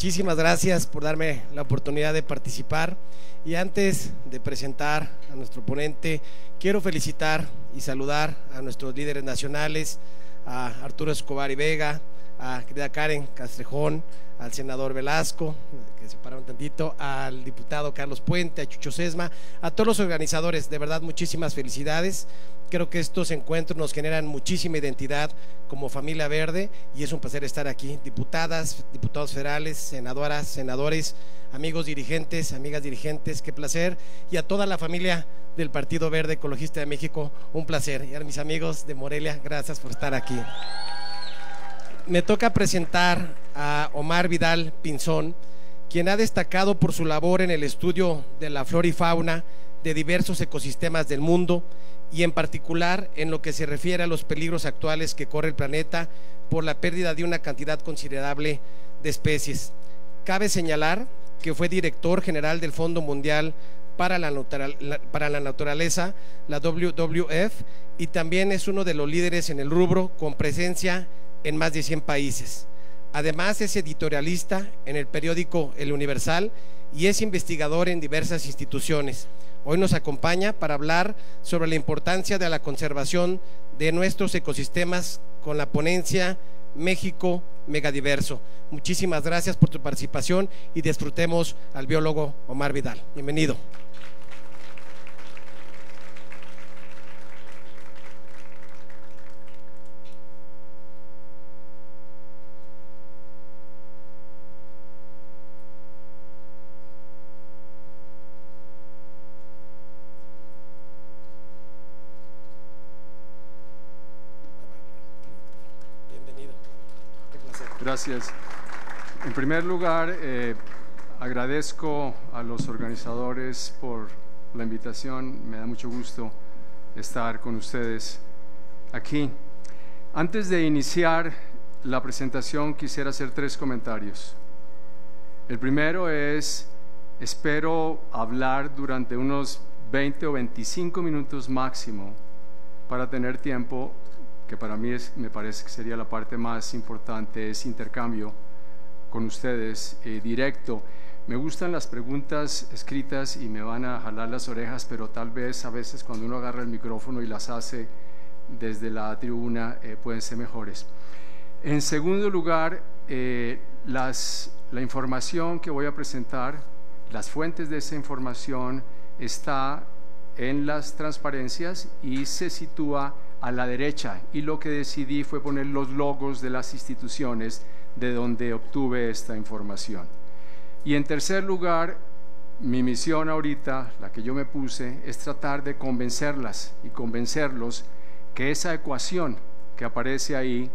Muchísimas gracias por darme la oportunidad de participar. Y antes de presentar a nuestro ponente, quiero felicitar y saludar a nuestros líderes nacionales, a Arturo Escobar y Vega, a querida Karen Castrejón, al senador Velasco, que se pararon tantito, al diputado Carlos Puente, a Chucho Sesma, a todos los organizadores. De verdad, muchísimas felicidades. Creo que estos encuentros nos generan muchísima identidad como familia verde y es un placer estar aquí. Diputadas, diputados federales, senadoras, senadores, amigos dirigentes, amigas dirigentes, qué placer. Y a toda la familia del Partido Verde Ecologista de México, un placer. Y a mis amigos de Morelia, gracias por estar aquí. Me toca presentar a Omar Vidal Pinzón, quien ha destacado por su labor en el estudio de la flora y fauna de diversos ecosistemas del mundo y en particular en lo que se refiere a los peligros actuales que corre el planeta por la pérdida de una cantidad considerable de especies. Cabe señalar que fue director general del Fondo Mundial para la Naturaleza, la WWF, y también es uno de los líderes en el rubro con presencia en más de 100 países. Además es editorialista en el periódico El Universal y es investigador en diversas instituciones. Hoy nos acompaña para hablar sobre la importancia de la conservación de nuestros ecosistemas con la ponencia México Megadiverso. Muchísimas gracias por tu participación y disfrutemos al biólogo Omar Vidal. Bienvenido. Gracias. En primer lugar, agradezco a los organizadores por la invitación. Me da mucho gusto estar con ustedes aquí. Antes de iniciar la presentación, quisiera hacer 3 comentarios. El primero es, espero hablar durante unos 20 o 25 minutos máximo para tener tiempo, que para mí me parece que sería la parte más importante, es intercambio con ustedes directo. Me gustan las preguntas escritas y me van a jalar las orejas, pero tal vez a veces cuando uno agarra el micrófono y las hace desde la tribuna pueden ser mejores. En segundo lugar, la información que voy a presentar, las fuentes de esa información está en las transparencias y se sitúa a la derecha, y lo que decidí fue poner los logos de las instituciones de donde obtuve esta información. Y en tercer lugar, mi misión ahorita, la que yo me puse, es tratar de convencerlas y convencerlos que esa ecuación que aparece ahí,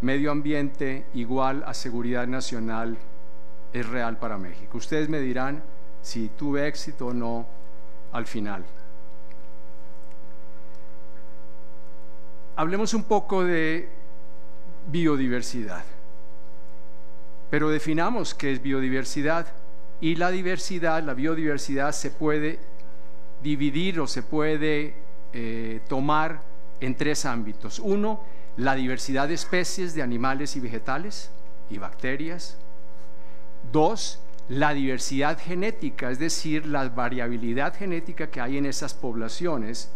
medio ambiente igual a seguridad nacional, es real para México. Ustedes me dirán si tuve éxito o no al final. Hablemos un poco de biodiversidad, pero definamos qué es biodiversidad. Y la biodiversidad se puede dividir o se puede tomar en 3 ámbitos. Uno, la diversidad de especies de animales y vegetales y bacterias. 2, la diversidad genética, es decir, la variabilidad genética que hay en esas poblaciones.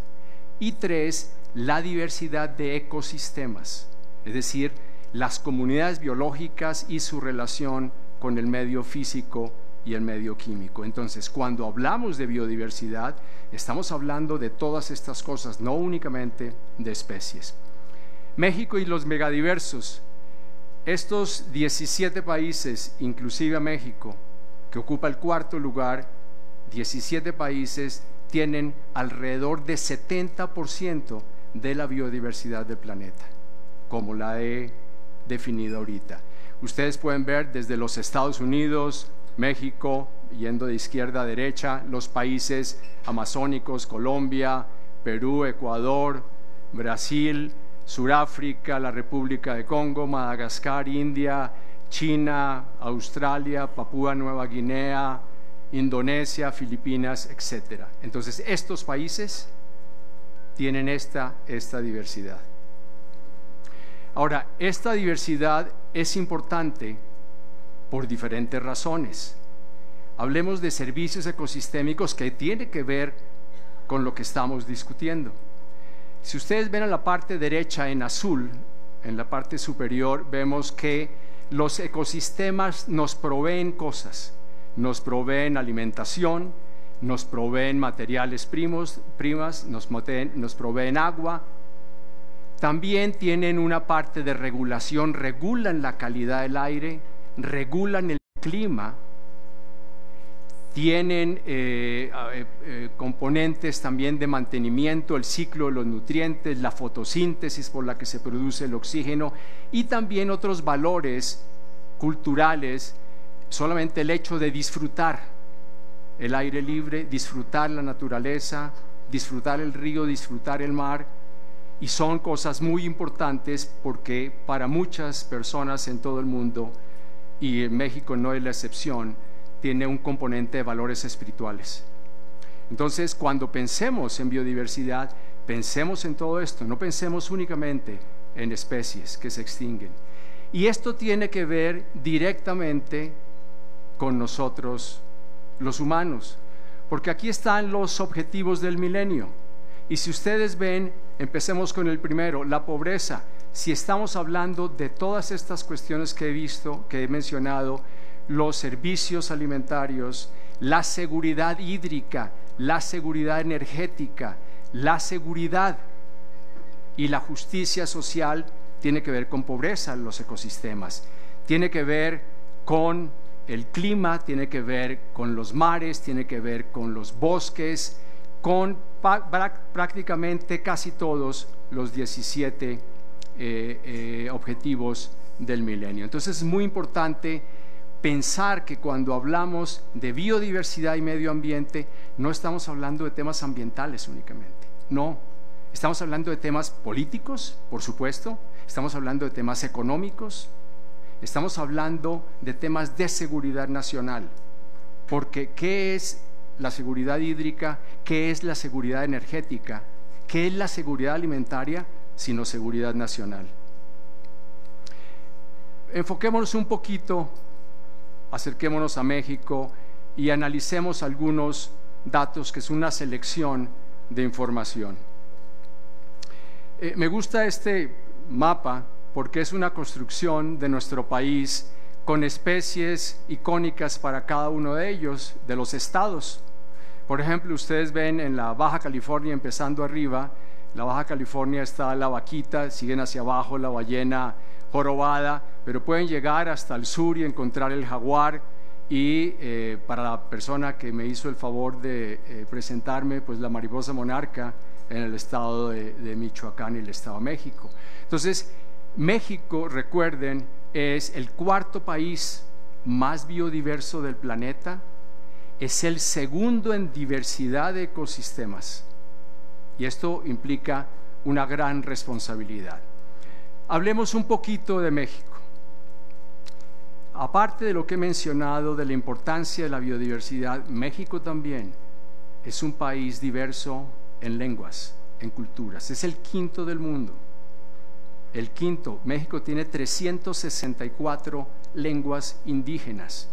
Y 3, la diversidad de ecosistemas, es decir, las comunidades biológicas y su relación con el medio físico y el medio químico. Entonces, cuando hablamos de biodiversidad, estamos hablando de todas estas cosas, no únicamente de especies. México y los megadiversos, estos 17 países, inclusive México, que ocupa el 4º lugar, 17 países tienen alrededor de 70% de la biodiversidad del planeta, como la he definido ahorita. Ustedes pueden ver desde los Estados Unidos, México, yendo de izquierda a derecha, los países amazónicos, Colombia, Perú, Ecuador, Brasil, Sudáfrica, la República de Congo, Madagascar, India, China, Australia, Papúa Nueva Guinea, Indonesia, Filipinas, etc. Entonces, estos países tienen esta diversidad. Ahora, esta diversidad es importante por diferentes razones. Hablemos de servicios ecosistémicos, que tiene que ver con lo que estamos discutiendo. Si ustedes ven a la parte derecha en azul, en la parte superior, vemos que los ecosistemas nos proveen cosas, nos proveen alimentación, nos proveen materiales primas, nos proveen agua. También tienen una parte de regulación, regulan la calidad del aire, regulan el clima. Tienen componentes también de mantenimiento, el ciclo de los nutrientes, la fotosíntesis por la que se produce el oxígeno, y también otros valores culturales, solamente el hecho de disfrutar el aire libre, disfrutar la naturaleza, disfrutar el río, disfrutar el mar, y son cosas muy importantes porque para muchas personas en todo el mundo, y en México no es la excepción, tiene un componente de valores espirituales. Entonces, cuando pensemos en biodiversidad, pensemos en todo esto, no pensemos únicamente en especies que se extinguen. Y esto tiene que ver directamente con nosotros, los humanos, porque aquí están los objetivos del milenio. Y si ustedes ven, empecemos con el primero, la pobreza. Si estamos hablando de todas estas cuestiones que he visto, que he mencionado, los servicios alimentarios, la seguridad hídrica, la seguridad energética, la seguridad y la justicia social, tiene que ver con pobreza en los ecosistemas, tiene que ver con el clima, tiene que ver con los mares, tiene que ver con los bosques, con prácticamente casi todos los 17 objetivos del milenio. Entonces es muy importante pensar que cuando hablamos de biodiversidad y medio ambiente, no estamos hablando de temas ambientales únicamente, no, estamos hablando de temas políticos, por supuesto, estamos hablando de temas económicos, estamos hablando de temas de seguridad nacional, porque ¿qué es la seguridad hídrica? ¿Qué es la seguridad energética? ¿Qué es la seguridad alimentaria? Sino seguridad nacional. Enfoquémonos un poquito, acerquémonos a México y analicemos algunos datos que es una selección de información. Me gusta este mapa porque es una construcción de nuestro país con especies icónicas para cada uno de ellos, de los estados. Por ejemplo, ustedes ven en la Baja California, empezando arriba, la Baja California está la vaquita, siguen hacia abajo la ballena jorobada, pero pueden llegar hasta el sur y encontrar el jaguar, y para la persona que me hizo el favor de presentarme, pues la mariposa monarca en el estado de Michoacán y el estado de México. Entonces, México, recuerden, es el cuarto país más biodiverso del planeta, es el segundo en diversidad de ecosistemas, y esto implica una gran responsabilidad. Hablemos un poquito de México. Aparte de lo que he mencionado de la importancia de la biodiversidad, México también es un país diverso en lenguas, en culturas. Es el quinto del mundo. El quinto. México tiene 364 lenguas indígenas.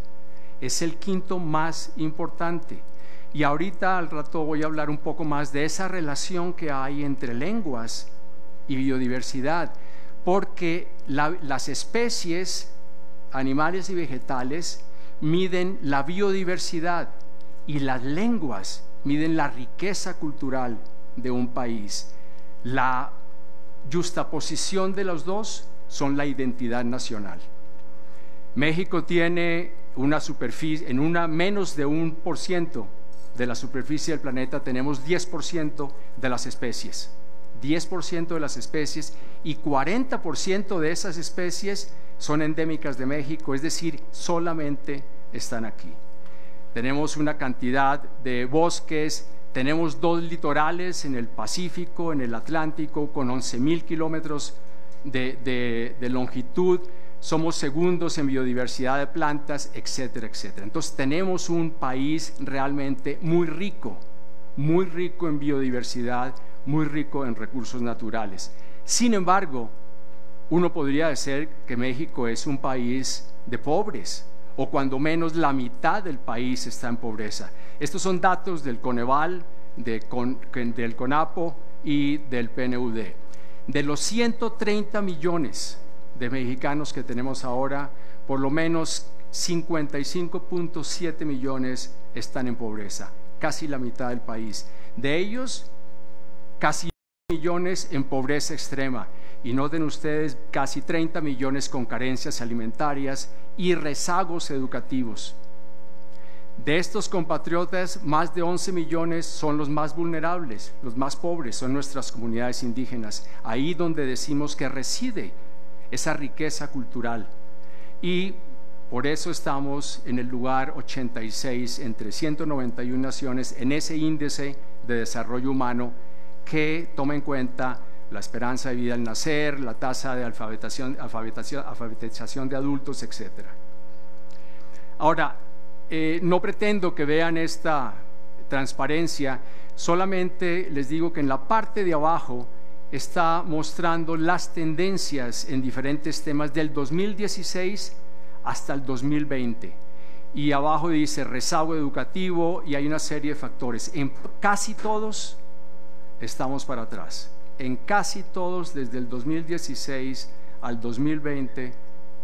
Es el quinto más importante. Y ahorita al rato voy a hablar un poco más de esa relación que hay entre lenguas y biodiversidad, porque las especies animales y vegetales miden la biodiversidad y las lenguas miden la riqueza cultural de un país. La yuxtaposición de los dos son la identidad nacional. México tiene una superficie, en menos de 1% de la superficie del planeta tenemos 10% de las especies. 10% de las especies, y 40% de esas especies son endémicas de México, es decir, solamente están aquí. Tenemos una cantidad de bosques, tenemos 2 litorales en el Pacífico, en el Atlántico, con 11,000 kilómetros de longitud, somos segundos en biodiversidad de plantas, etcétera, etcétera. Entonces tenemos un país realmente muy rico en biodiversidad, muy rico en recursos naturales. Sin embargo, uno podría decir que México es un país de pobres o cuando menos la mitad del país está en pobreza. Estos son datos del Coneval, del CONAPO y del PNUD. De los 130 millones de mexicanos que tenemos ahora, por lo menos 55.7 millones están en pobreza, casi la mitad del país. De ellos, casi millones en pobreza extrema. Y noten ustedes, casi 30 millones con carencias alimentarias y rezagos educativos. De estos compatriotas, más de 11 millones son los más vulnerables, los más pobres, son nuestras comunidades indígenas, ahí donde decimos que reside esa riqueza cultural. Y por eso estamos en el lugar 86 entre 191 naciones en ese índice de desarrollo humano que toma en cuenta la esperanza de vida al nacer, la tasa de alfabetización de adultos, etc. Ahora, no pretendo que vean esta transparencia, solamente les digo que en la parte de abajo está mostrando las tendencias en diferentes temas del 2016 hasta el 2020. Y abajo dice rezago educativo y hay una serie de factores. En casi todos estamos para atrás. En casi todos, desde el 2016 al 2020,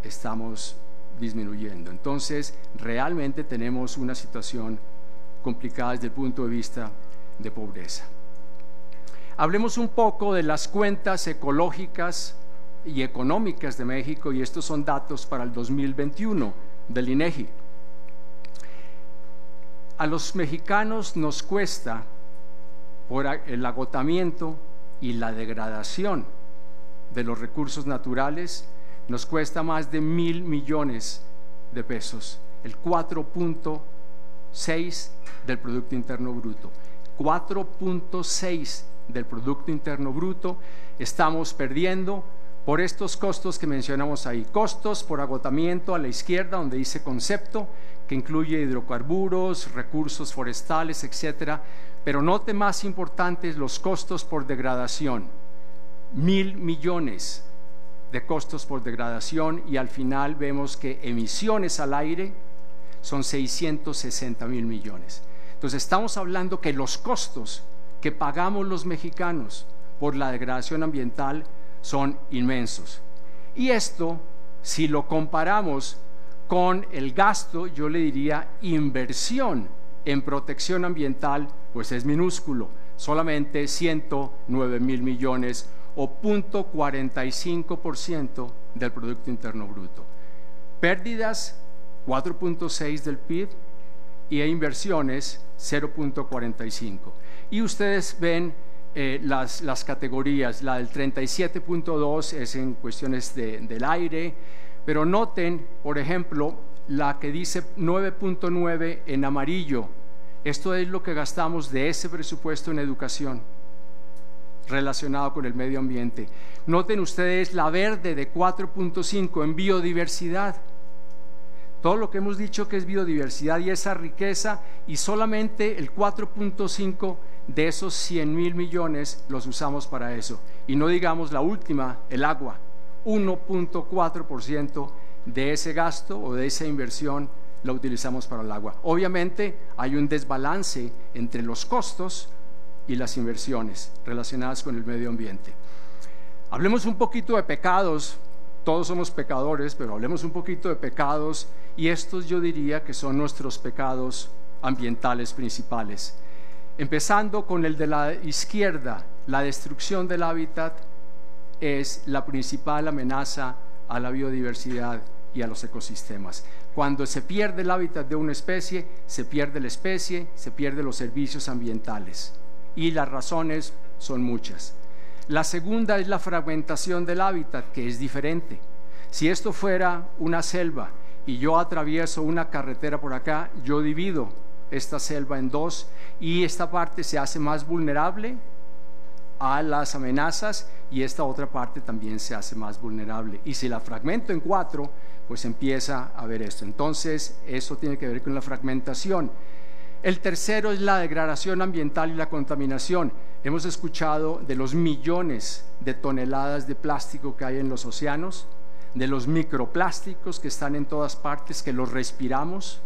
estamos disminuyendo. Entonces, realmente tenemos una situación complicada desde el punto de vista de pobreza. Hablemos un poco de las cuentas ecológicas y económicas de México, y estos son datos para el 2021 del INEGI. A los mexicanos nos cuesta, por el agotamiento y la degradación de los recursos naturales, nos cuesta más de 1,000 millones de pesos, el 4.6 del Producto Interno Bruto. 4.6 del Producto Interno Bruto estamos perdiendo por estos costos que mencionamos ahí. Costos por agotamiento a la izquierda, donde dice concepto, que incluye hidrocarburos, recursos forestales, etcétera. Pero note más importantes los costos por degradación. 1,000 millones de costos por degradación, y al final vemos que emisiones al aire son 660,000 millones. Entonces estamos hablando que los costos que pagamos los mexicanos por la degradación ambiental son inmensos. Y esto, si lo comparamos con el gasto, yo le diría inversión en protección ambiental, pues es minúsculo, solamente 109,000 millones o 0.45% del Producto Interno Bruto. Pérdidas 4.6 del PIB y inversiones 0.45. Y ustedes ven las categorías, la del 37.2 es en cuestiones del aire, pero noten, por ejemplo, la que dice 9.9 en amarillo. Esto es lo que gastamos de ese presupuesto en educación relacionado con el medio ambiente. Noten ustedes la verde de 4.5 en biodiversidad. Todo lo que hemos dicho que es biodiversidad y esa riqueza, y solamente el 4.5 de esos 100,000 millones los usamos para eso. Y no digamos la última, el agua, 1.4% de ese gasto o de esa inversión la utilizamos para el agua. Obviamente hay un desbalance entre los costos y las inversiones relacionadas con el medio ambiente. Hablemos un poquito de pecados. Todos somos pecadores, pero hablemos un poquito de pecados, y estos yo diría que son nuestros pecados ambientales principales. Empezando con el de la izquierda, la destrucción del hábitat es la principal amenaza a la biodiversidad y a los ecosistemas. Cuando se pierde el hábitat de una especie, se pierde la especie, se pierden los servicios ambientales, y las razones son muchas. La segunda es la fragmentación del hábitat, que es diferente. Si esto fuera una selva y yo atravieso una carretera por acá, yo divido esta selva en dos y esta parte se hace más vulnerable a las amenazas y esta otra parte también se hace más vulnerable. Y si la fragmento en cuatro, pues empieza a ver esto. Entonces, eso tiene que ver con la fragmentación. El tercero es la degradación ambiental y la contaminación. Hemos escuchado de los millones de toneladas de plástico que hay en los océanos. de los microplásticos que están en todas partes, que los respiramos.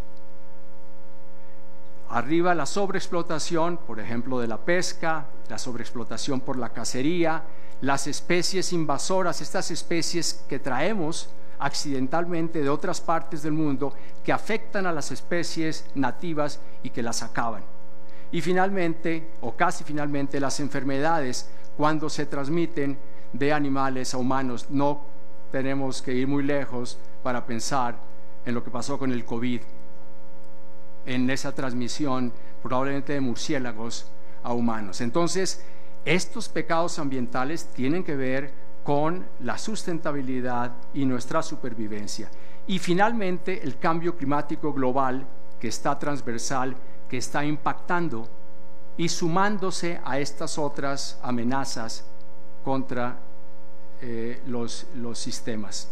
Arriba la sobreexplotación, por ejemplo, de la pesca, la sobreexplotación por la cacería, las especies invasoras, estas especies que traemos accidentalmente de otras partes del mundo, que afectan a las especies nativas y que las acaban. Y finalmente, o casi finalmente, las enfermedades cuando se transmiten de animales a humanos. No tenemos que ir muy lejos para pensar en lo que pasó con el COVID, en esa transmisión probablemente de murciélagos a humanos. Entonces, estos pecados ambientales tienen que ver con la sustentabilidad y nuestra supervivencia. Y finalmente, el cambio climático global, que está transversal, que está impactando y sumándose a estas otras amenazas contra los sistemas.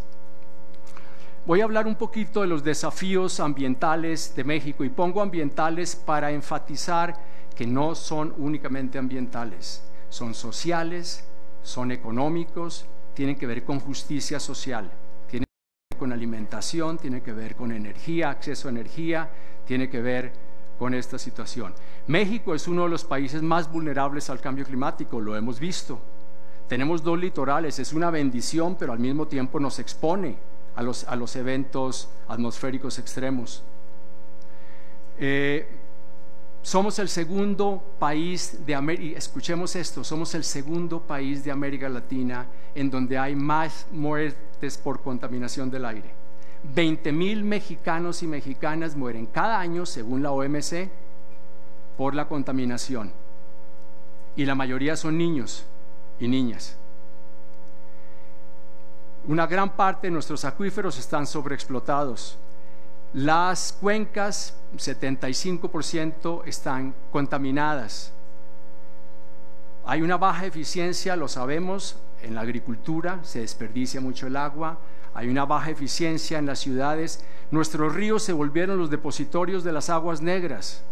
Voy a hablar un poquito de los desafíos ambientales de México, y pongo ambientales para enfatizar que no son únicamente ambientales, son sociales, son económicos, tienen que ver con justicia social, tienen que ver con alimentación, tienen que ver con energía, acceso a energía, tiene que ver con esta situación. México es uno de los países más vulnerables al cambio climático, lo hemos visto. Tenemos 2 litorales, es una bendición, pero al mismo tiempo nos expone a los eventos atmosféricos extremos. Somos el segundo país de América, escuchemos esto, somos el segundo país de América Latina en donde hay más muertes por contaminación del aire. 20,000 mexicanos y mexicanas mueren cada año, según la OMC, por la contaminación. Y la mayoría son niños y niñas. Una gran parte de nuestros acuíferos están sobreexplotados. Las cuencas, 75% están contaminadas. Hay una baja eficiencia, lo sabemos, en la agricultura, se desperdicia mucho el agua. Hay una baja eficiencia en las ciudades. Nuestros ríos se volvieron los depositorios de las aguas negras,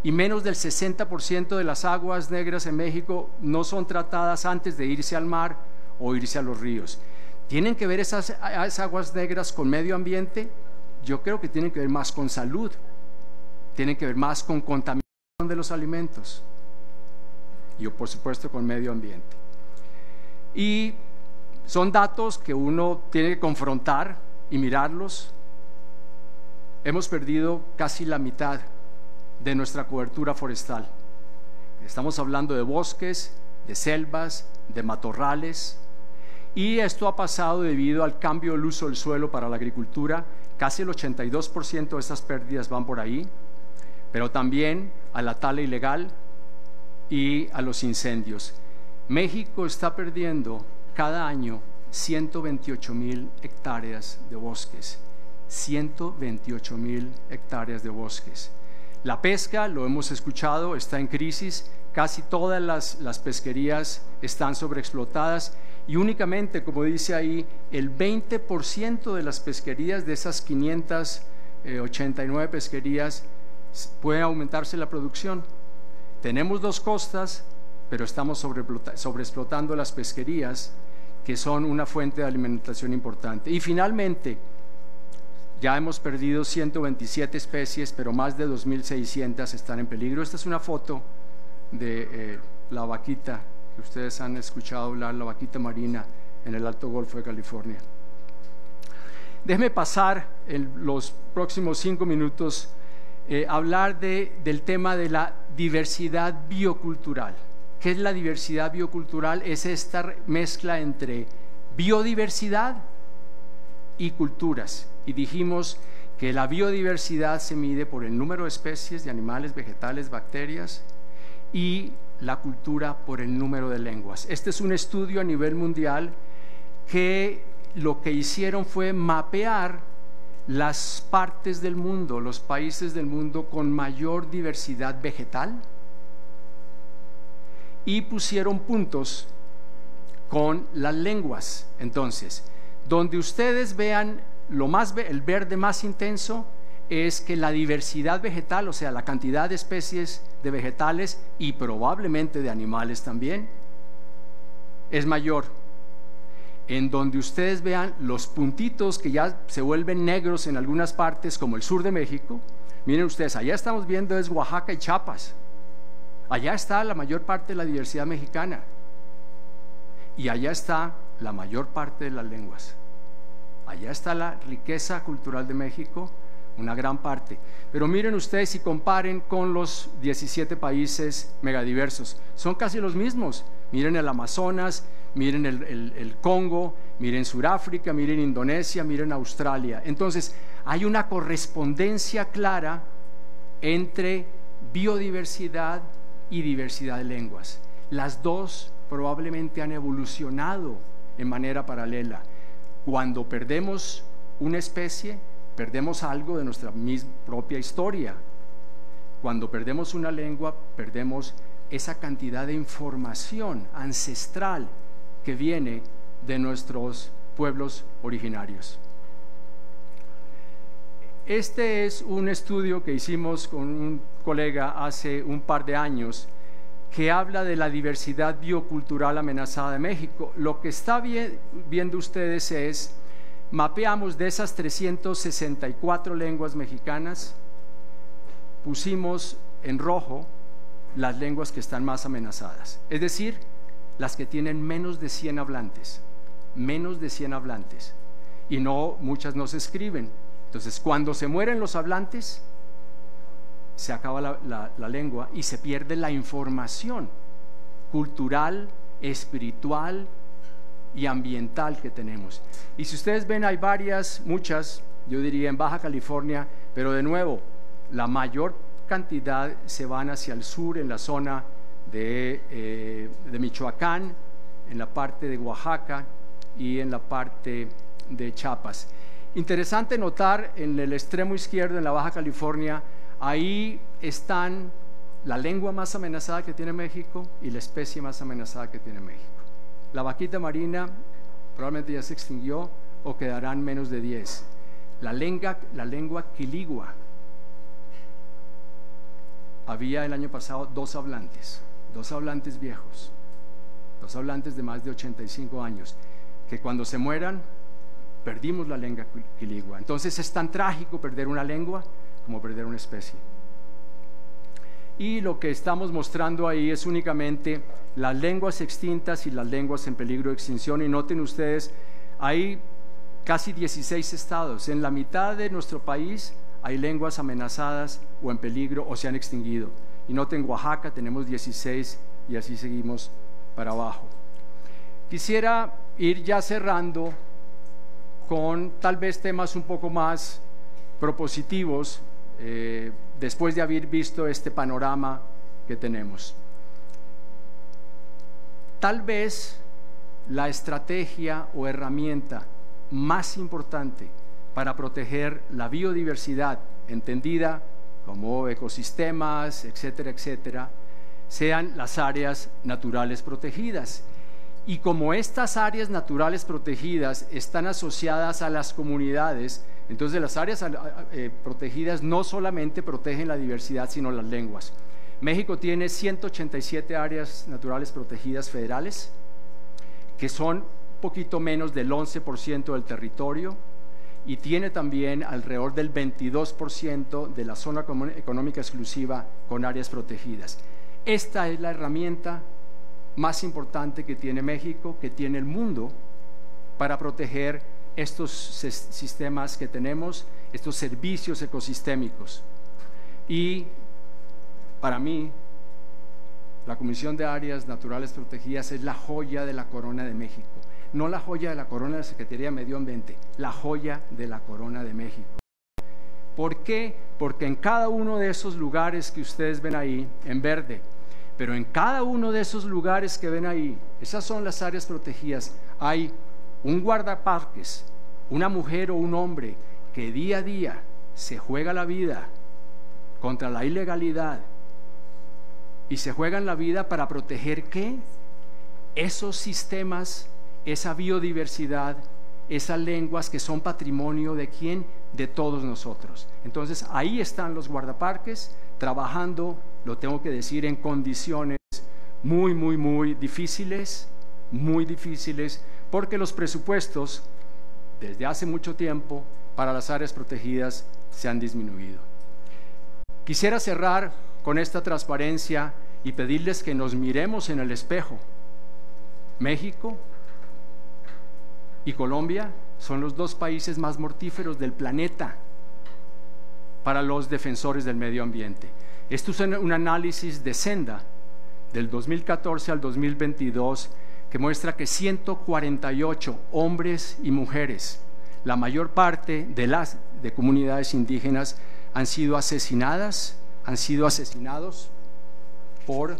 y menos del 60% de las aguas negras en México no son tratadas antes de irse al mar o irse a los ríos. ¿Tienen que ver esas aguas negras con medio ambiente? Yo creo que tienen que ver más con salud, tienen que ver más con contaminación de los alimentos y por supuesto con medio ambiente. Y son datos que uno tiene que confrontar y mirarlos. Hemos perdido casi la mitad de nuestra cobertura forestal. Estamos hablando de bosques, de selvas, de matorrales, y esto ha pasado debido al cambio del uso del suelo para la agricultura. Casi el 82% de estas pérdidas van por ahí, pero también a la tala ilegal y a los incendios. México está perdiendo cada año 128,000 hectáreas de bosques, 128,000 hectáreas de bosques. La pesca, lo hemos escuchado, está en crisis. Casi todas las pesquerías están sobreexplotadas, y únicamente, como dice ahí, el 20% de las pesquerías, de esas 589 pesquerías, puede aumentarse la producción. Tenemos 2 costas, pero estamos sobreexplotando las pesquerías, que son una fuente de alimentación importante. Y finalmente, ya hemos perdido 127 especies, pero más de 2,600 están en peligro. Esta es una foto de la vaquita, que ustedes han escuchado hablar, la vaquita marina en el Alto Golfo de California. Déjeme pasar en los próximos 5 minutos hablar del tema de la diversidad biocultural. ¿Qué es la diversidad biocultural? Es esta mezcla entre biodiversidad y culturas. Y dijimos que la biodiversidad se mide por el número de especies de animales, vegetales, bacterias, y la cultura por el número de lenguas. Este es un estudio a nivel mundial que lo que hicieron fue mapear las partes del mundo, los países del mundo con mayor diversidad vegetal, y pusieron puntos con las lenguas. Entonces, donde ustedes vean el verde más intenso, es que la diversidad vegetal, o sea, la cantidad de especies de vegetales y probablemente de animales también, es mayor. en donde ustedes vean los puntitos que ya se vuelven negros en algunas partes, como el sur de México. Miren ustedes, allá estamos viendo es Oaxaca y Chiapas. Allá está la mayor parte de la diversidad mexicana. Y allá está la mayor parte de las lenguas. Allá está la riqueza cultural de México, una gran parte. Pero miren ustedes y comparen con los 17 países megadiversos. Son casi los mismos. Miren el Amazonas, miren el Congo, miren Sudáfrica, miren Indonesia, miren Australia. Entonces, hay una correspondencia clara entre biodiversidad y diversidad de lenguas. Las dos probablemente han evolucionado en manera paralela. Cuando perdemos una especie, perdemos algo de nuestra propia historia. Cuando perdemos una lengua, perdemos esa cantidad de información ancestral que viene de nuestros pueblos originarios. Este es un estudio que hicimos con un colega hace un par de años que habla de la diversidad biocultural amenazada de México. Lo que está viendo ustedes es, mapeamos de esas 364 lenguas mexicanas, pusimos en rojo las lenguas que están más amenazadas, es decir, las que tienen menos de 100 hablantes, y muchas no se escriben. Entonces, cuando se mueren los hablantes, se acaba la lengua y se pierde la información cultural, espiritual y ambiental que tenemos. Y si ustedes ven, hay muchas, yo diría en Baja California, pero de nuevo, la mayor cantidad se van hacia el sur, en la zona de Michoacán, en la parte de Oaxaca y en la parte de Chiapas. Interesante notar en el extremo izquierdo, en la Baja California, ahí están la lengua más amenazada que tiene México y la especie más amenazada que tiene México. La vaquita marina probablemente ya se extinguió o quedarán menos de 10. La lengua quiligua, había el año pasado 2 hablantes viejos, 2 hablantes de más de 85 años, que cuando se mueran, perdimos la lengua quiligua. Entonces es tan trágico perder una lengua como perder una especie. Y lo que estamos mostrando ahí es únicamente las lenguas extintas y las lenguas en peligro de extinción. Y noten ustedes, hay casi 16 estados. En la mitad de nuestro país hay lenguas amenazadas o en peligro o se han extinguido. Y noten, Oaxaca tenemos 16 y así seguimos para abajo. Quisiera ir ya cerrando con tal vez temas un poco más propositivos después de haber visto este panorama que tenemos. Tal vez la estrategia o herramienta más importante para proteger la biodiversidad, entendida como ecosistemas, etcétera, etcétera, sean las áreas naturales protegidas. Y como estas áreas naturales protegidas están asociadas a las comunidades, entonces las áreas protegidas no solamente protegen la diversidad, sino las lenguas. México tiene 187 áreas naturales protegidas federales, que son un poquito menos del 11% del territorio, y tiene también alrededor del 22% de la zona económica exclusiva con áreas protegidas. Esta es la herramienta más importante que tiene México, que tiene el mundo, para proteger estos sistemas que tenemos, estos servicios ecosistémicos. Y para mí, la Comisión de Áreas Naturales Protegidas es la joya de la corona de México. No la joya de la corona de la Secretaría de Medio Ambiente, la joya de la corona de México. ¿Por qué? Porque en cada uno de esos lugares que ustedes ven ahí, en verde, pero en cada uno de esos lugares que ven ahí, esas son las áreas protegidas, hay un guardaparques, una mujer o un hombre que día a día se juega la vida contra la ilegalidad y se juegan la vida para proteger ¿qué? Esos sistemas, esa biodiversidad, esas lenguas que son patrimonio de ¿quién? De todos nosotros. Entonces ahí están los guardaparques trabajando, lo tengo que decir, en condiciones muy difíciles, muy difíciles, porque los presupuestos desde hace mucho tiempo para las áreas protegidas se han disminuido. Quisiera cerrar con esta transparencia y pedirles que nos miremos en el espejo. México y Colombia son los dos países más mortíferos del planeta para los defensores del medio ambiente. Esto es un análisis de Senda del 2014 al 2022 que muestra que 148 hombres y mujeres, la mayor parte de comunidades indígenas, han sido asesinadas, han sido asesinados por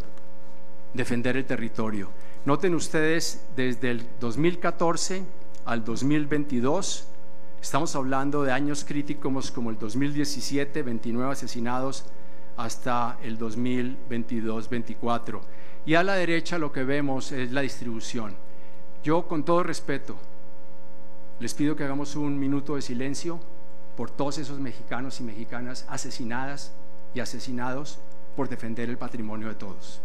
defender el territorio. Noten ustedes, desde el 2014 al 2022, estamos hablando de años críticos como el 2017, 29 asesinados, hasta el 2022-24. Y a la derecha lo que vemos es la distribución. Yo, con todo respeto, les pido que hagamos un minuto de silencio por todos esos mexicanos y mexicanas asesinadas y asesinados por defender el patrimonio de todos.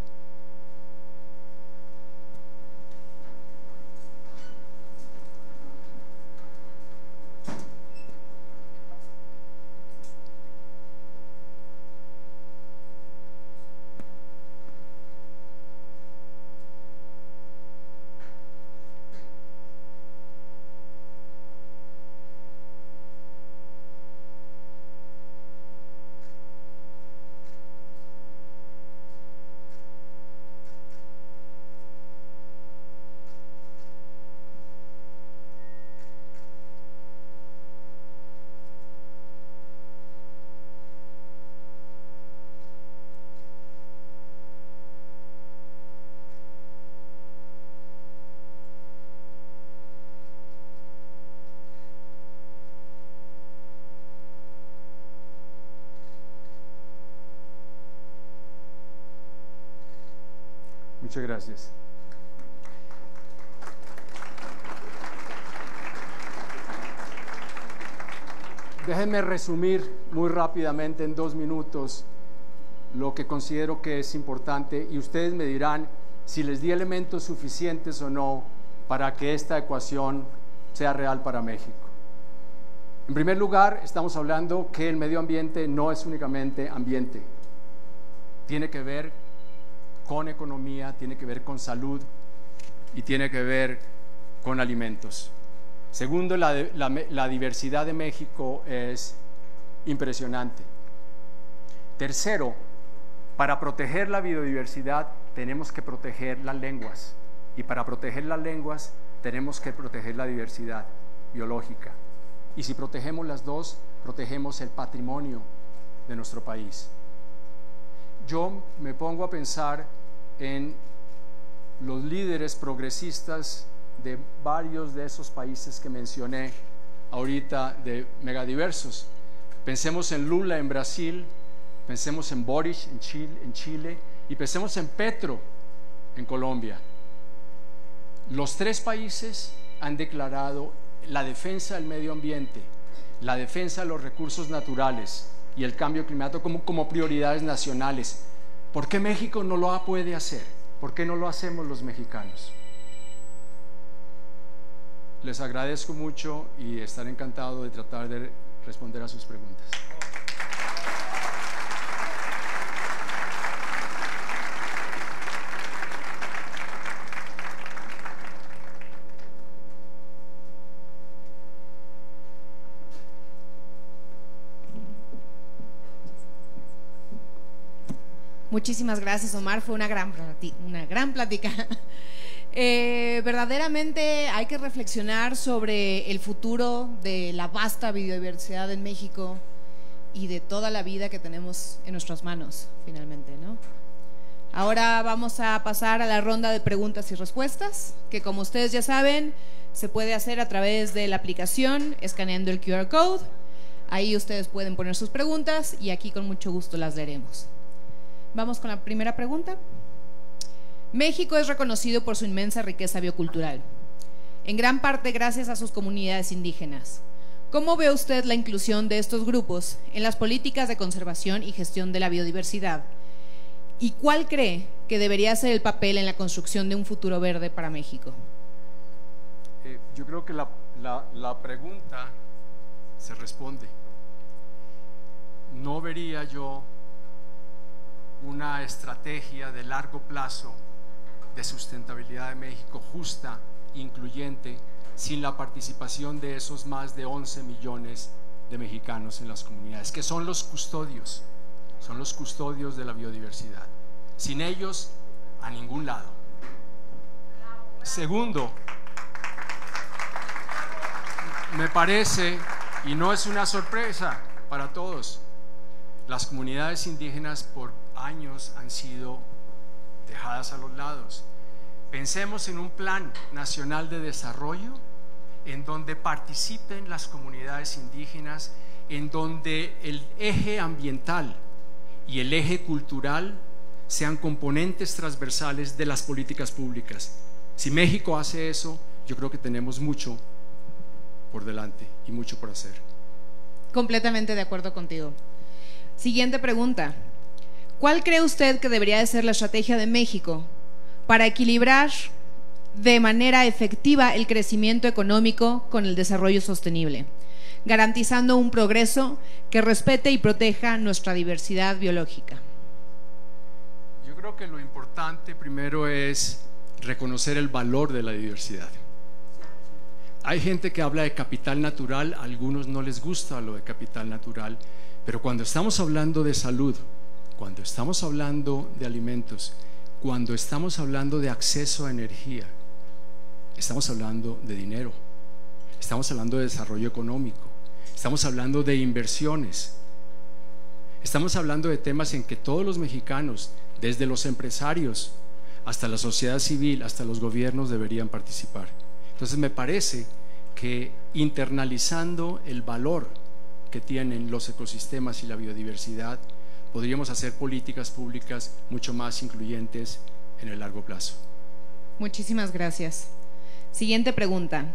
Muchas gracias. Déjenme resumir muy rápidamente en 2 minutos lo que considero que es importante y ustedes me dirán si les di elementos suficientes o no para que esta ecuación sea real para México. En primer lugar, estamos hablando que el medio ambiente no es únicamente ambiente, tiene que ver con economía, tiene que ver con salud y tiene que ver con alimentos. Segundo, la diversidad de México es impresionante. Tercero, para proteger la biodiversidad tenemos que proteger las lenguas, y para proteger las lenguas tenemos que proteger la diversidad biológica. Y si protegemos las dos, protegemos el patrimonio de nuestro país. Yo me pongo a pensar en los líderes progresistas de varios de esos países que mencioné ahorita, de megadiversos. Pensemos en Lula en Brasil, pensemos en Boric en Chile y pensemos en Petro en Colombia. Los 3 países han declarado la defensa del medio ambiente, la defensa de los recursos naturales y el cambio climático como prioridades nacionales. ¿Por qué México no lo puede hacer? ¿Por qué no lo hacemos los mexicanos? Les agradezco mucho y estaré encantado de tratar de responder a sus preguntas. Muchísimas gracias, Omar, fue una gran plática. Verdaderamente hay que reflexionar sobre el futuro de la vasta biodiversidad en México y de toda la vida que tenemos en nuestras manos, finalmente, ¿no? Ahora vamos a pasar a la ronda de preguntas y respuestas, que como ustedes ya saben, se puede hacer a través de la aplicación, escaneando el QR Code. Ahí ustedes pueden poner sus preguntas y aquí con mucho gusto las leeremos. Vamos con la primera pregunta. México es reconocido por su inmensa riqueza biocultural, en gran parte gracias a sus comunidades indígenas. ¿Cómo ve usted la inclusión de estos grupos en las políticas de conservación y gestión de la biodiversidad? ¿Y cuál cree que debería ser el papel en la construcción de un futuro verde para México? Yo creo que la pregunta se responde. No vería yo una estrategia de largo plazo de sustentabilidad de México justa, incluyente, sin la participación de esos más de 11 millones de mexicanos en las comunidades, que son los custodios de la biodiversidad. Sin ellos, a ningún lado. Segundo, me parece, y no es una sorpresa para todos, las comunidades indígenas por años han sido dejadas a los lados. Pensemos en un plan nacional de desarrollo en donde participen las comunidades indígenas, en donde el eje ambiental y el eje cultural sean componentes transversales de las políticas públicas. Si México hace eso, yo creo que tenemos mucho por delante y mucho por hacer. Completamente de acuerdo contigo. Siguiente pregunta. ¿Cuál cree usted que debería de ser la estrategia de México para equilibrar de manera efectiva el crecimiento económico con el desarrollo sostenible, garantizando un progreso que respete y proteja nuestra diversidad biológica? Yo creo que lo importante primero es reconocer el valor de la diversidad. Hay gente que habla de capital natural, a algunos no les gusta lo de capital natural, pero cuando estamos hablando de salud, cuando estamos hablando de alimentos, cuando estamos hablando de acceso a energía, estamos hablando de dinero, estamos hablando de desarrollo económico, estamos hablando de inversiones, estamos hablando de temas en que todos los mexicanos, desde los empresarios hasta la sociedad civil, hasta los gobiernos, deberían participar. Entonces me parece que internalizando el valor que tienen los ecosistemas y la biodiversidad, podríamos hacer políticas públicas mucho más incluyentes en el largo plazo. Muchísimas gracias. Siguiente pregunta.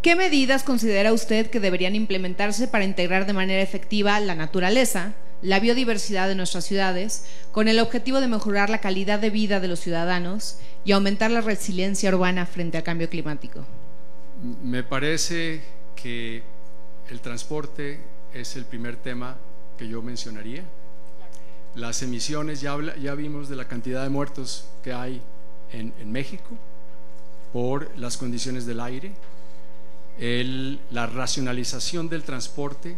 ¿Qué medidas considera usted que deberían implementarse para integrar de manera efectiva la naturaleza, la biodiversidad de nuestras ciudades, con el objetivo de mejorar la calidad de vida de los ciudadanos y aumentar la resiliencia urbana frente al cambio climático? Me parece que el transporte es el primer tema que yo mencionaría. Las emisiones, ya vimos de la cantidad de muertos que hay en México por las condiciones del aire. La racionalización del transporte,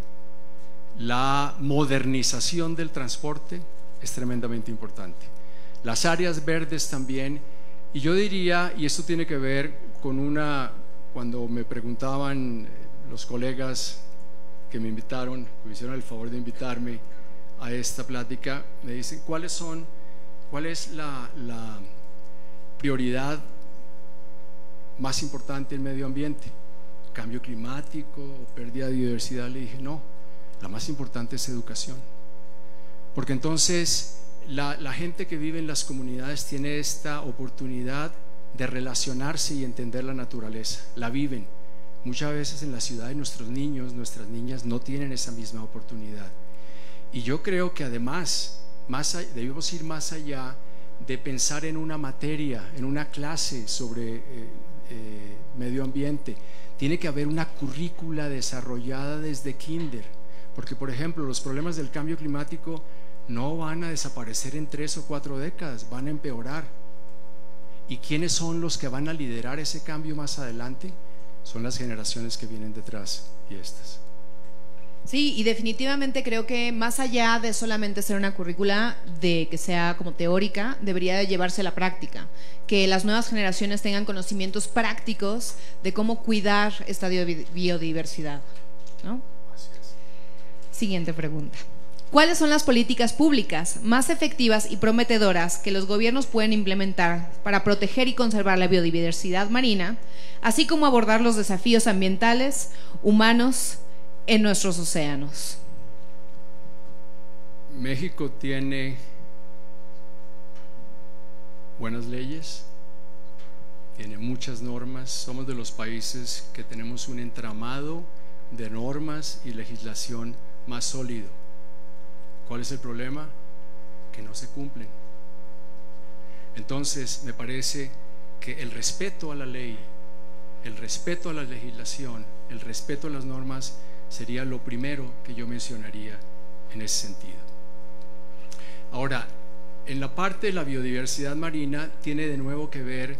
la modernización del transporte es tremendamente importante. Las áreas verdes también, y yo diría, y esto tiene que ver con cuando me preguntaban los colegas que me invitaron, que me hicieron el favor de invitarme a esta plática, me dicen cuál es la prioridad más importante en medio ambiente, cambio climático o pérdida de biodiversidad. Le dije no, la más importante es educación, porque entonces la gente que vive en las comunidades tiene esta oportunidad de relacionarse y entender la naturaleza, la viven. Muchas veces en la ciudad nuestros niños, nuestras niñas no tienen esa misma oportunidad. Y yo creo que además debemos ir más allá de pensar en una materia, en una clase sobre medio ambiente. Tiene que haber una currícula desarrollada desde kinder, porque por ejemplo los problemas del cambio climático no van a desaparecer en 3 o 4 décadas, van a empeorar. ¿Y quiénes son los que van a liderar ese cambio más adelante? Son las generaciones que vienen detrás y estas. Sí, y definitivamente creo que más allá de solamente ser una currícula de que sea como teórica, debería de llevarse a la práctica, que las nuevas generaciones tengan conocimientos prácticos de cómo cuidar esta biodiversidad, ¿no? Así es. Siguiente pregunta. ¿Cuáles son las políticas públicas más efectivas y prometedoras que los gobiernos pueden implementar para proteger y conservar la biodiversidad marina, así como abordar los desafíos ambientales, humanos en nuestros océanos? México tiene buenas leyes, tiene muchas normas, somos de los países que tenemos un entramado de normas y legislación más sólido. ¿Cuál es el problema? Que no se cumplen. Entonces me parece que el respeto a la ley, el respeto a la legislación, el respeto a las normas sería lo primero que yo mencionaría en ese sentido. Ahora, en la parte de la biodiversidad marina tiene de nuevo que ver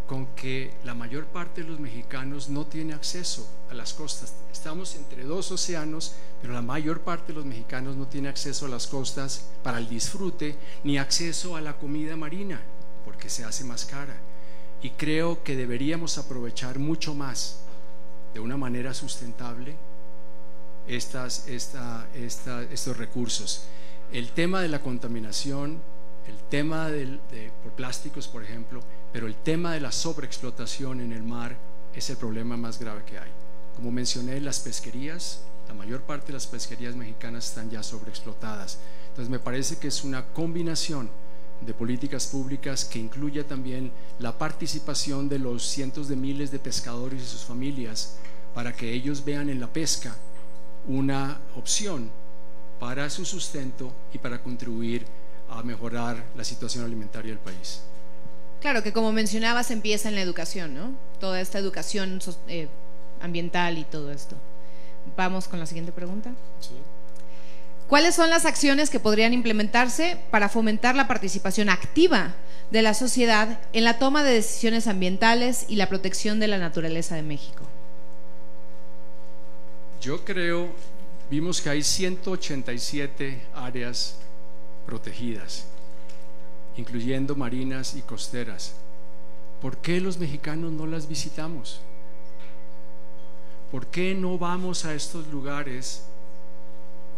con que la mayor parte de los mexicanos no tiene acceso a las costas. Estamos entre dos océanos, pero la mayor parte de los mexicanos no tiene acceso a las costas para el disfrute, ni acceso a la comida marina, porque se hace más cara. Y creo que deberíamos aprovechar mucho más, de una manera sustentable, estos recursos. El tema de la contaminación, el tema por plásticos, por ejemplo, pero el tema de la sobreexplotación en el mar es el problema más grave que hay. Como mencioné, las pesquerías, la mayor parte de las pesquerías mexicanas están ya sobreexplotadas. Entonces me parece que es una combinación de políticas públicas que incluya también la participación de los cientos de miles de pescadores y sus familias, para que ellos vean en la pesca una opción para su sustento y para contribuir a mejorar la situación alimentaria del país. Claro, que como mencionabas empieza en la educación, ¿no? Toda esta educación ambiental y todo esto. Vamos con la siguiente pregunta. Sí. ¿Cuáles son las acciones que podrían implementarse para fomentar la participación activa de la sociedad en la toma de decisiones ambientales y la protección de la naturaleza de México? Yo creo, vimos que hay 187 áreas protegidas, incluyendo marinas y costeras. ¿Por qué los mexicanos no las visitamos? ¿Por qué no vamos a estos lugares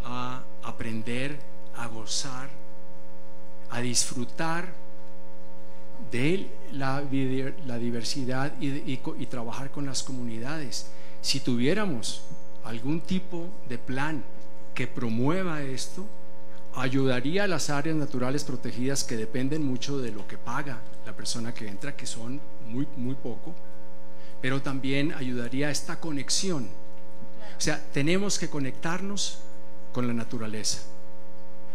a aprender, a gozar, a disfrutar de la diversidad y trabajar con las comunidades? Si tuviéramos algún tipo de plan que promueva esto, ayudaría a las áreas naturales protegidas, que dependen mucho de lo que paga la persona que entra, que son muy poco, pero también ayudaría a esta conexión. O sea, tenemos que conectarnos con la naturaleza,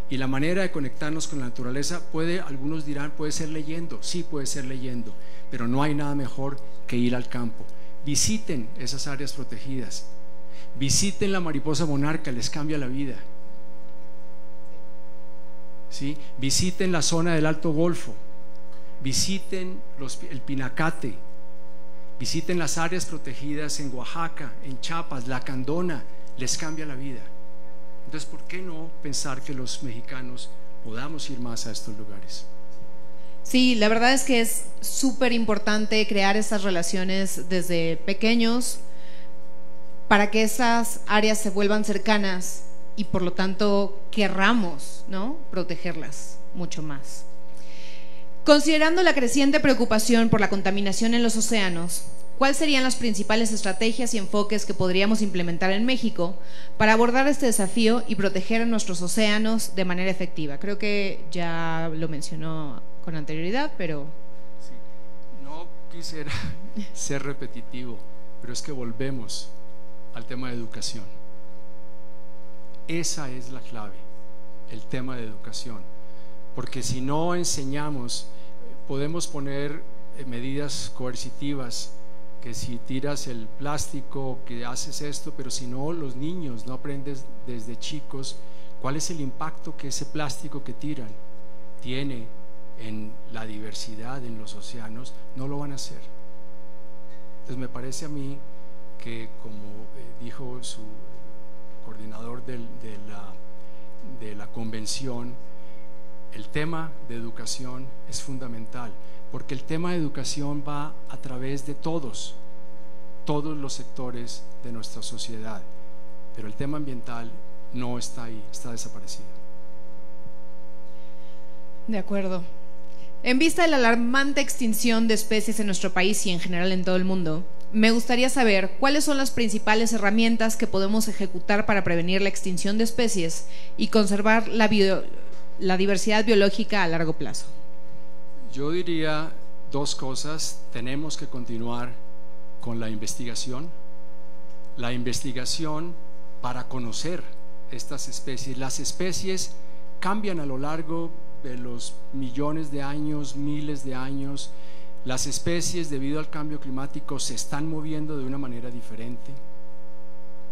y la manera de conectarnos con la naturaleza algunos dirán, puede ser leyendo. Sí, puede ser leyendo, pero no hay nada mejor que ir al campo. Visiten esas áreas protegidas, visiten la mariposa monarca, les cambia la vida. ¿Sí? Visiten la zona del Alto Golfo, visiten el Pinacate, visiten las áreas protegidas en Oaxaca, en Chiapas, La Candona, les cambia la vida. Entonces, ¿por qué no pensar que los mexicanos podamos ir más a estos lugares? Sí, la verdad es que es súper importante crear estas relaciones desde pequeños para que esas áreas se vuelvan cercanas y por lo tanto querramos, ¿no?, protegerlas mucho más. Considerando la creciente preocupación por la contaminación en los océanos, ¿cuáles serían las principales estrategias y enfoques que podríamos implementar en México para abordar este desafío y proteger a nuestros océanos de manera efectiva? Creo que ya lo mencionó con anterioridad, pero… Sí. No quisiera ser repetitivo, pero es que volvemos al tema de educación. Esa es la clave, el tema de educación, porque si no enseñamos, podemos poner medidas coercitivas, que si tiras el plástico, que haces esto, pero si no, los niños no aprenden desde chicos cuál es el impacto que ese plástico que tiran tiene en la diversidad, en los océanos, no lo van a hacer. Entonces me parece a mí que, como dijo su coordinador de la convención, el tema de educación es fundamental, porque el tema de educación va a través de todos los sectores de nuestra sociedad, pero el tema ambiental no está ahí, está desaparecido. De acuerdo. En vista de la alarmante extinción de especies en nuestro país y en general en todo el mundo, me gustaría saber cuáles son las principales herramientas que podemos ejecutar para prevenir la extinción de especies y conservar la diversidad biológica a largo plazo. Yo diría dos cosas. Tenemos que continuar con la investigación para conocer estas especies. Las especies cambian a lo largo de los millones de años, miles de años, las especies debido al cambio climático se están moviendo de una manera diferente.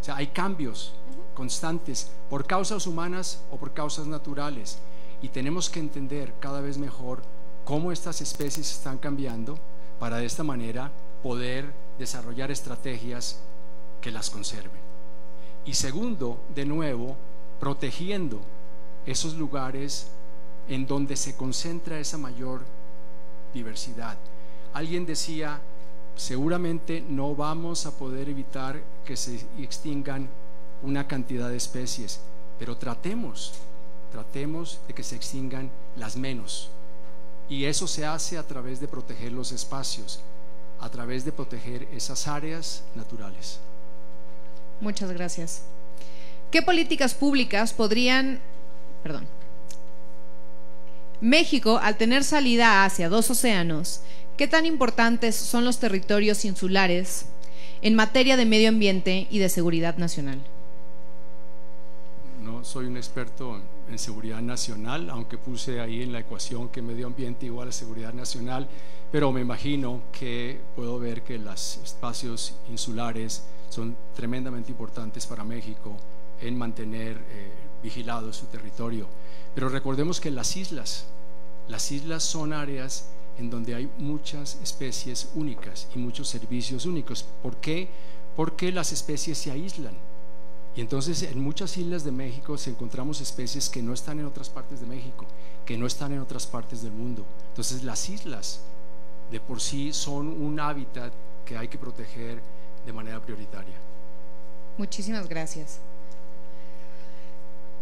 O sea, hay cambios constantes por causas humanas o por causas naturales, y tenemos que entender cada vez mejor cómo estas especies están cambiando para de esta manera poder desarrollar estrategias que las conserven. Y segundo, de nuevo, protegiendo esos lugares en donde se concentra esa mayor diversidad. Alguien decía, seguramente no vamos a poder evitar que se extingan una cantidad de especies, pero tratemos de que se extingan las menos, y eso se hace a través de proteger los espacios, a través de proteger esas áreas naturales. Muchas gracias. ¿Qué políticas públicas podrían, México, al tener salida hacia 2 océanos, qué tan importantes son los territorios insulares en materia de medio ambiente y de seguridad nacional? No soy un experto en seguridad nacional, aunque puse ahí en la ecuación que medio ambiente igual a seguridad nacional, pero me imagino que puedo ver que los espacios insulares son tremendamente importantes para México en mantener vigilado su territorio. Pero recordemos que las islas son áreas en donde hay muchas especies únicas y muchos servicios únicos. ¿Por qué? Porque las especies se aíslan. Y entonces en muchas islas de México encontramos especies que no están en otras partes de México, que no están en otras partes del mundo. Entonces las islas de por sí son un hábitat que hay que proteger de manera prioritaria. Muchísimas gracias.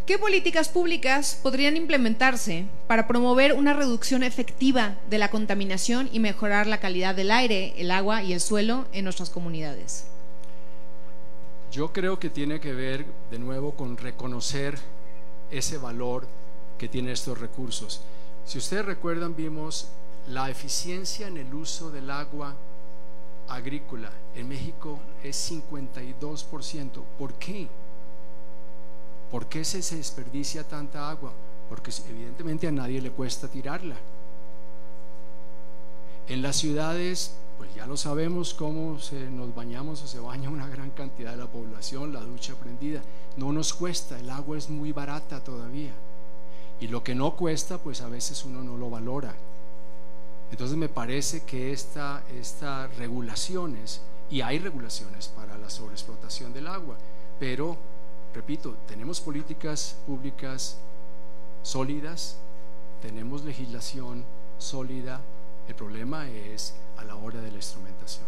¿Qué políticas públicas podrían implementarse para promover una reducción efectiva de la contaminación y mejorar la calidad del aire, el agua y el suelo en nuestras comunidades? Yo creo que tiene que ver de nuevo con reconocer ese valor que tienen estos recursos. Si ustedes recuerdan, vimos la eficiencia en el uso del agua agrícola en México es 52%. ¿Por qué? ¿Por qué se desperdicia tanta agua? Porque evidentemente a nadie le cuesta tirarla. En las ciudades, pues ya lo sabemos cómo nos bañamos o se baña una gran cantidad de la población, la ducha prendida. No nos cuesta, el agua es muy barata todavía. Y lo que no cuesta, pues a veces uno no lo valora. Entonces me parece que estas regulaciones, y hay regulaciones para la sobreexplotación del agua, pero, repito, tenemos políticas públicas sólidas, tenemos legislación sólida, el problema es a la hora de la instrumentación.